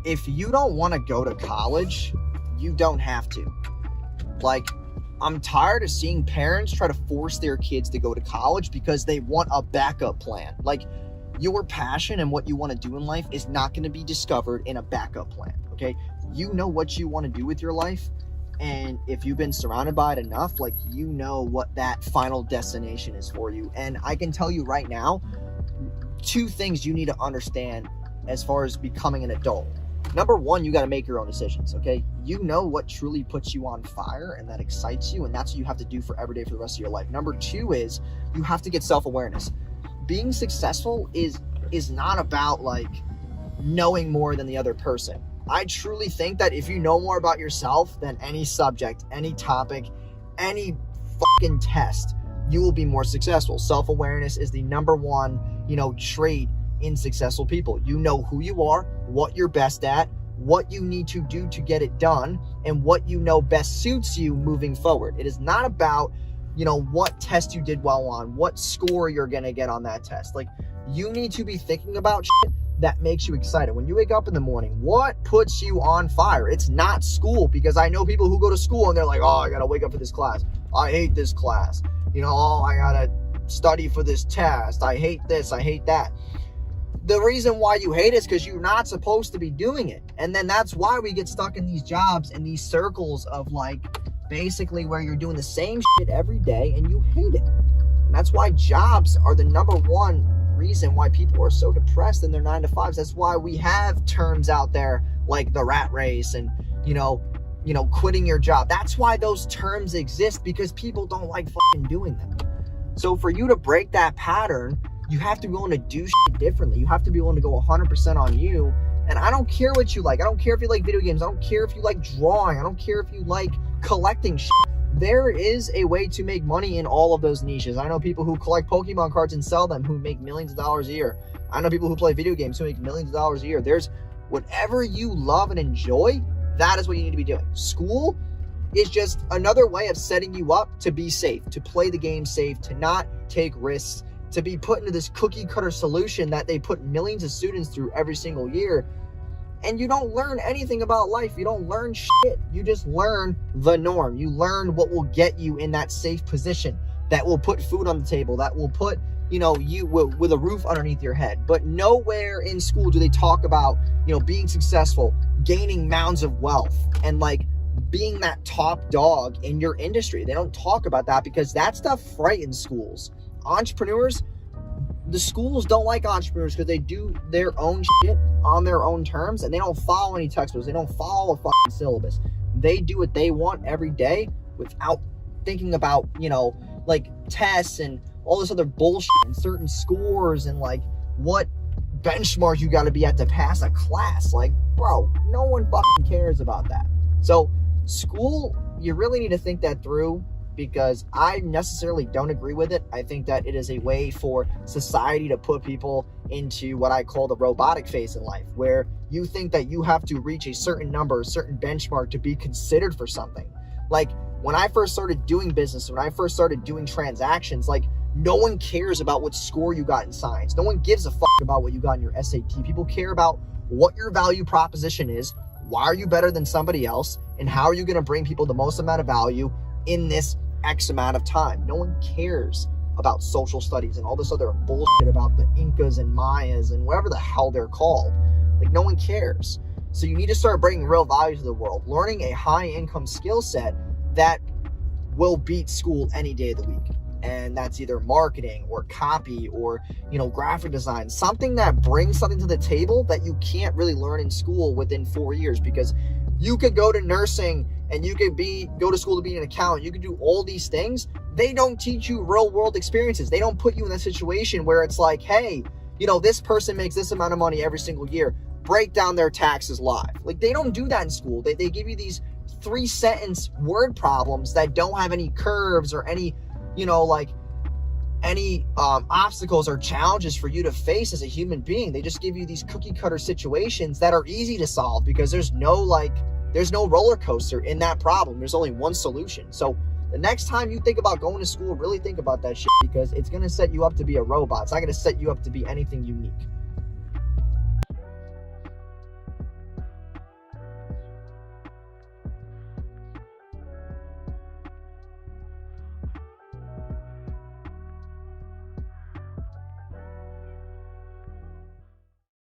if you don't want to go to college, you don't have to. Like, I'm tired of seeing parents try to force their kids to go to college because they want a backup plan. Like, your passion and what you want to do in life is not going to be discovered in a backup plan, okay? You know what you want to do with your life, and if you've been surrounded by it enough, like, you know what that final destination is for you. And I can tell you right now, 2 things you need to understand as far as becoming an adult. Number 1, you got to make your own decisions, okay? You know what truly puts you on fire and that excites you, and that's what you have to do for every day for the rest of your life. Number 2 is you have to get self-awareness. Being successful is not about, like, knowing more than the other person. I truly think that if you know more about yourself than any subject, any topic, any fucking test, you will be more successful. Self-awareness is the number 1, trait in successful people. You know who you are, what you're best at, what you need to do to get it done, and what you know best suits you moving forward. It is not about, what test you did well on, what score you're going to get on that test. Like, you need to be thinking about shit that makes you excited. When you wake up in the morning, what puts you on fire? It's not school, because I know people who go to school and they're like, oh, I got to wake up for this class. I hate this class. Oh, I got to study for this test. I hate this. I hate that. The reason why you hate it is because you're not supposed to be doing it. And then that's why we get stuck in these jobs and these circles of, like, basically where you're doing the same shit every day and you hate it. And that's why jobs are the number 1 reason why people are so depressed in their 9-to-5s. That's why we have terms out there like the rat race and, quitting your job. That's why those terms exist, because people don't like fucking doing them. So for you to break that pattern, you have to be willing to do shit differently. You have to be willing to go 100% on you. And I don't care what you like. I don't care if you like video games. I don't care if you like drawing. I don't care if you like collecting shit. There is a way to make money in all of those niches. I know people who collect Pokemon cards and sell them who make millions of dollars a year. I know people who play video games who make millions of dollars a year. There's whatever you love and enjoy, that is what you need to be doing. School is just another way of setting you up to be safe, to play the game safe, to not take risks, to be put into this cookie cutter solution that they put millions of students through every single year. And you don't learn anything about life. You don't learn shit. You just learn the norm. You learn what will get you in that safe position, that will put food on the table, that will put, you with a roof underneath your head. But nowhere in school do they talk about, being successful, gaining mounds of wealth, and, like, being that top dog in your industry. They don't talk about that because that stuff frightens schools. Entrepreneurs, the schools don't like entrepreneurs because they do their own shit on their own terms, and they don't follow any textbooks. They don't follow a fucking syllabus. They do what they want every day without thinking about, like, tests and all this other bullshit and certain scores and, like, what benchmark you got to be at to pass a class. Like, bro, no one fucking cares about that. So school, you really need to think that through, because I necessarily don't agree with it. I think that it is a way for society to put people into what I call the robotic phase in life, where you think that you have to reach a certain number, a certain benchmark to be considered for something. Like, when I first started doing business, when I first started doing transactions, like, no one cares about what score you got in science. No one gives a fuck about what you got in your SAT. People care about what your value proposition is, why are you better than somebody else, and how are you going to bring people the most amount of value in this X amount of time. No one cares about social studies and all this other bullshit about the Incas and Mayas and whatever the hell they're called. Like, no one cares. So you need to start bringing real value to the world, learning a high income skill set that will beat school any day of the week. And that's either marketing or copy or, graphic design, something that brings something to the table that you can't really learn in school within 4 years, because you could go to nursing and you could go to school to be an accountant. You could do all these things. They don't teach you real world experiences. They don't put you in a situation where it's like, hey, this person makes this amount of money every single year. Break down their taxes live. Like, they don't do that in school. They give you these 3-sentence word problems that don't have any curves or any, obstacles or challenges for you to face as a human being. They just give you these cookie cutter situations that are easy to solve because there's no roller coaster in that problem. There's only one solution. So the next time you think about going to school, really think about that shit, because it's going to set you up to be a robot. It's not going to set you up to be anything unique.